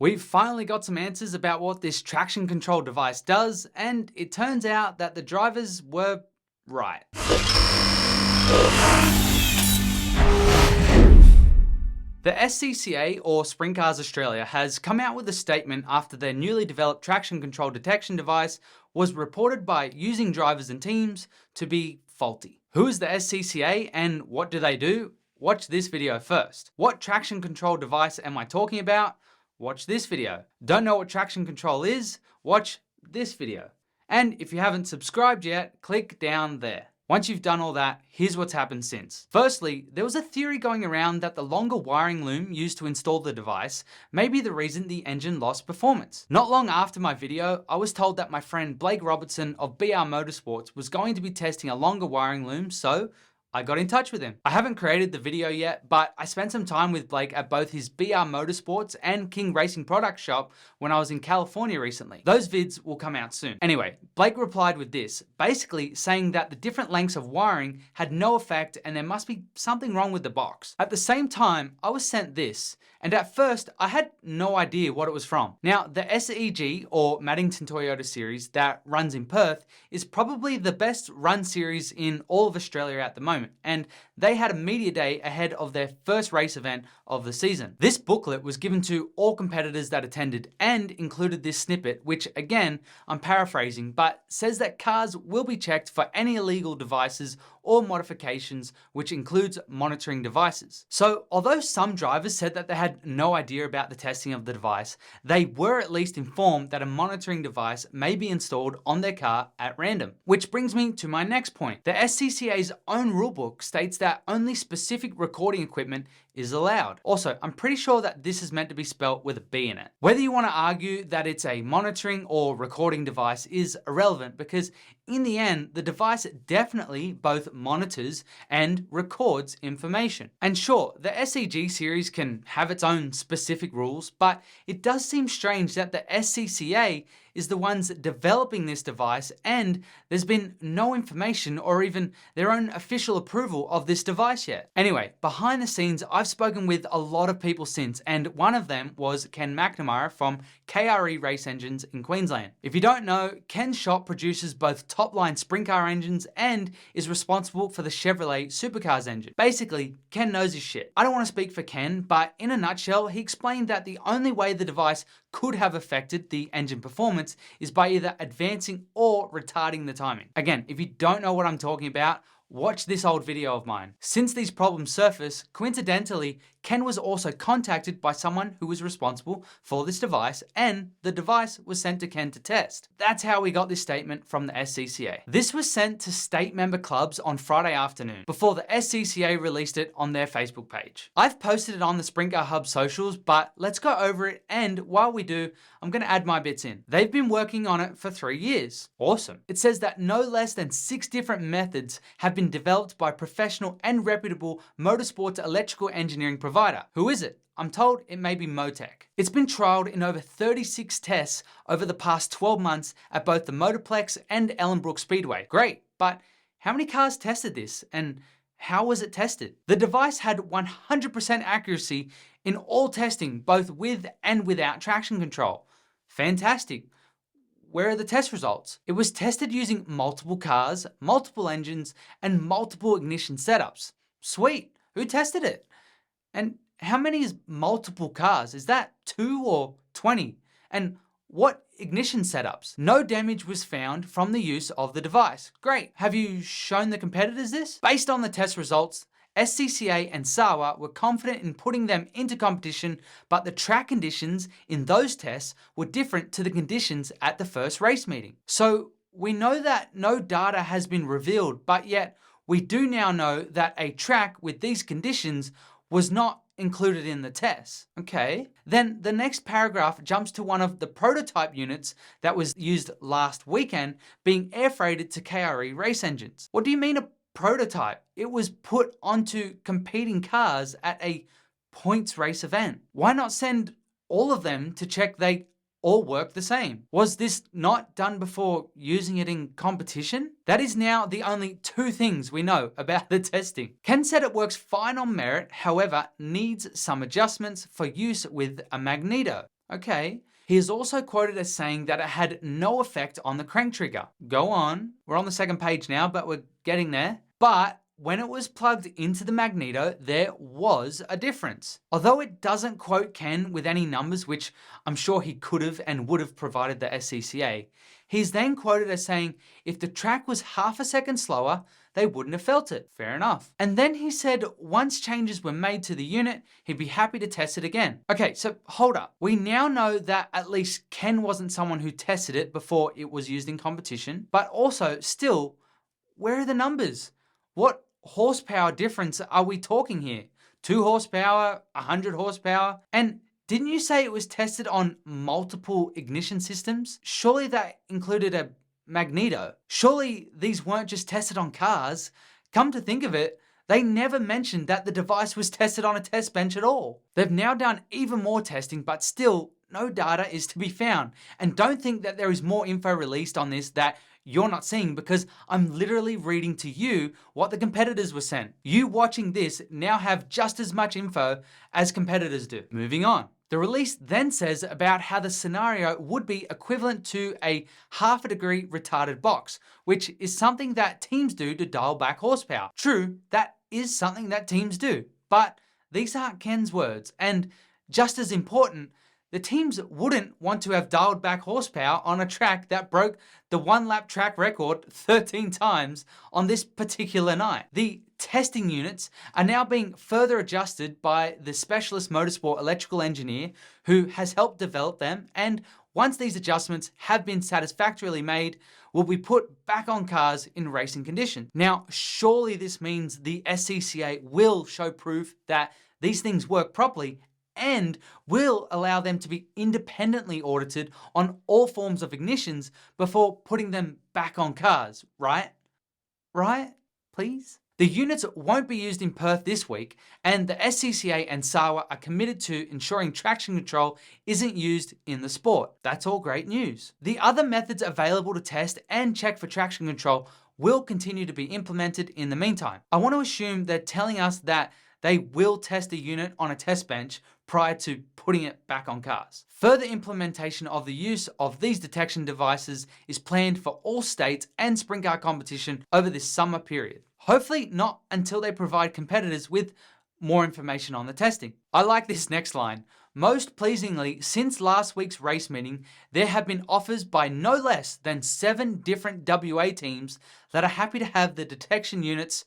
We've finally got some answers about what this traction control device does, and it turns out that the drivers were right. The SCCA, or Sprintcars Australia, has come out with a statement after their newly developed traction control detection device was reported by using drivers and teams to be faulty. Who is the SCCA and what do they do? Watch this video first. What traction control device am I talking about? Watch this video. Don't know what traction control is? Watch this video. And if you haven't subscribed yet, click down there. Once you've done all that, here's what's happened since. Firstly, there was a theory going around that the longer wiring loom used to install the device may be the reason the engine lost performance. Not long after my video, I was told that my friend Blake Robertson of BR Motorsports was going to be testing a longer wiring loom, so I got in touch with him. I haven't created the video yet, but I spent some time with Blake at both his BR Motorsports and King Racing Product Shop when I was in California recently. Those vids will come out soon. Anyway, Blake replied with this, basically saying that the different lengths of wiring had no effect and there must be something wrong with the box. At the same time, I was sent this, and at first I had no idea what it was from. Now, the SEG, or Maddington Toyota series that runs in Perth, is probably the best run series in all of Australia at the moment, and they had a media day ahead of their first race event of the season. This booklet was given to all competitors that attended and included this snippet, which again, I'm paraphrasing, but says that cars will be checked for any illegal devices or modifications, which includes monitoring devices. So although some drivers said that they had no idea about the testing of the device, they were at least informed that a monitoring device may be installed on their car at random. Which brings me to my next point. The SCCA's own rulebook states that only specific recording equipment is allowed. Also, I'm pretty sure that this is meant to be spelt with a B in it. Whether you want to argue that it's a monitoring or recording device is irrelevant, because in the end, the device definitely both monitors and records information. And sure, the SEG series can have its own specific rules, but it does seem strange that the SCCA is the ones developing this device and there's been no information or even their own official approval of this device yet. Anyway, behind the scenes, I've spoken with a lot of people since, and one of them was Ken McNamara from KRE Race Engines in Queensland. If you don't know, Ken's shop produces both top-line sprint car engines and is responsible for the Chevrolet Supercars engine. Basically, Ken knows his shit. I don't want to speak for Ken, but in a nutshell, he explained that the only way the device could have affected the engine performance is by either advancing or retarding the timing. Again, if you don't know what I'm talking about, watch this old video of mine. Since these problems surfaced, coincidentally, Ken was also contacted by someone who was responsible for this device, and the device was sent to Ken to test. That's how we got this statement from the SCCA. This was sent to state member clubs on Friday afternoon, before the SCCA released it on their Facebook page. I've posted it on the Sprint Car Hub socials, but let's go over it, and while we do, I'm going to add my bits in. They've been working on it for 3 years. Awesome. It says that no less than 6 different methods have been developed by professional and reputable motorsports electrical engineering providers. Who is it? I'm told it may be Motec. It's been trialed in over 36 tests over the past 12 months at both the Motorplex and Ellenbrook Speedway. Great, but how many cars tested this and how was it tested? The device had 100% accuracy in all testing, both with and without traction control. Fantastic. Where are the test results? It was tested using multiple cars, multiple engines, and multiple ignition setups. Sweet. Who tested it? And how many is multiple cars? Is that 2 or 20? And what ignition setups? No damage was found from the use of the device. Great. Have you shown the competitors this? Based on the test results, SCCA and SAWA were confident in putting them into competition, but the track conditions in those tests were different to the conditions at the first race meeting. So we know that no data has been revealed, but yet we do now know that a track with these conditions was not included in the test. Okay. Then the next paragraph jumps to one of the prototype units that was used last weekend being air freighted to KRE Race Engines. What do you mean a prototype? It was put onto competing cars at a points race event. Why not send all of them to check they all work the same? Was this not done before using it in competition? That is now the only 2 things we know about the testing. Ken said it works fine on merit, however, needs some adjustments for use with a magneto. Okay. He is also quoted as saying that it had no effect on the crank trigger. Go on. We're on the second page now, but we're getting there. But when it was plugged into the magneto, there was a difference. Although it doesn't quote Ken with any numbers, which I'm sure he could have and would have provided the SCCA, he's then quoted as saying if the track was half a second slower, they wouldn't have felt it. Fair enough. And then he said once changes were made to the unit, he'd be happy to test it again. Okay, so hold up. We now know that at least Ken wasn't someone who tested it before it was used in competition, but also still, where are the numbers? What horsepower difference are we talking here? 2 horsepower, 100 horsepower? And didn't you say it was tested on multiple ignition systems? Surely that included a magneto. Surely these weren't just tested on cars. Come to think of it, they never mentioned that the device was tested on a test bench at all. They've now done even more testing, but still no data is to be found. And don't think that there is more info released on this that you're not seeing, because I'm literally reading to you what the competitors were sent. You watching this now have just as much info as competitors do. Moving on. The release then says about how the scenario would be equivalent to a half a degree retarded box, which is something that teams do to dial back horsepower. True, that is something that teams do, but these aren't Ken's words, and just as important, the teams wouldn't want to have dialed back horsepower on a track that broke the 1 lap track record 13 times on this particular night. The testing units are now being further adjusted by the specialist motorsport electrical engineer who has helped develop them, and once these adjustments have been satisfactorily made, will be put back on cars in racing conditions. Now, surely this means the SCCA will show proof that these things work properly and will allow them to be independently audited on all forms of ignitions before putting them back on cars, right? Right? Please? The units won't be used in Perth this week, and the SCCA and SAWA are committed to ensuring traction control isn't used in the sport. That's all great news. The other methods available to test and check for traction control will continue to be implemented in the meantime. I want to assume they're telling us that they will test a unit on a test bench prior to putting it back on cars. Further implementation of the use of these detection devices is planned for all states and sprint car competition over this summer period. Hopefully not until they provide competitors with more information on the testing. I like this next line. Most pleasingly, since last week's race meeting, there have been offers by no less than 7 different WA teams that are happy to have the detection units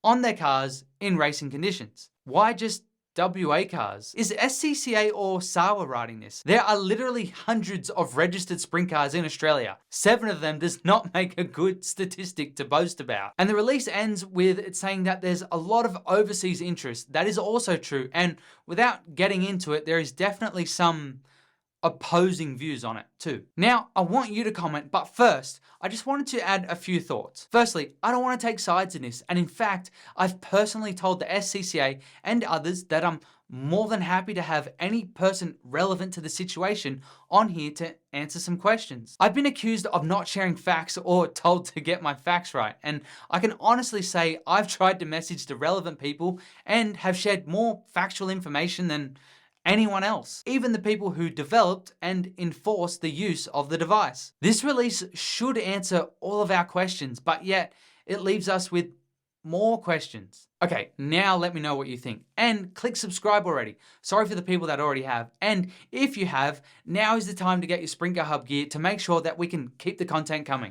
on their cars in racing conditions. Why just WA cars? Is SCCA or SAWA writing this? There are literally hundreds of registered sprint cars in Australia. 7 of them does not make a good statistic to boast about. And the release ends with it saying that there's a lot of overseas interest. That is also true. And without getting into it, there is definitely some opposing views on it too. Now, I want you to comment, but first, I just wanted to add a few thoughts. Firstly, I don't want to take sides in this, and in fact, I've personally told the SCCA and others that I'm more than happy to have any person relevant to the situation on here to answer some questions. I've been accused of not sharing facts or told to get my facts right, and I can honestly say I've tried to message the relevant people and have shared more factual information than anyone else, even the people who developed and enforced the use of the device. This release should answer all of our questions, but yet it leaves us with more questions. Okay, now let me know what you think, and click subscribe already. Sorry for the people that already have, and if you have, now is the time to get your Sprint Car Hub gear to make sure that we can keep the content coming.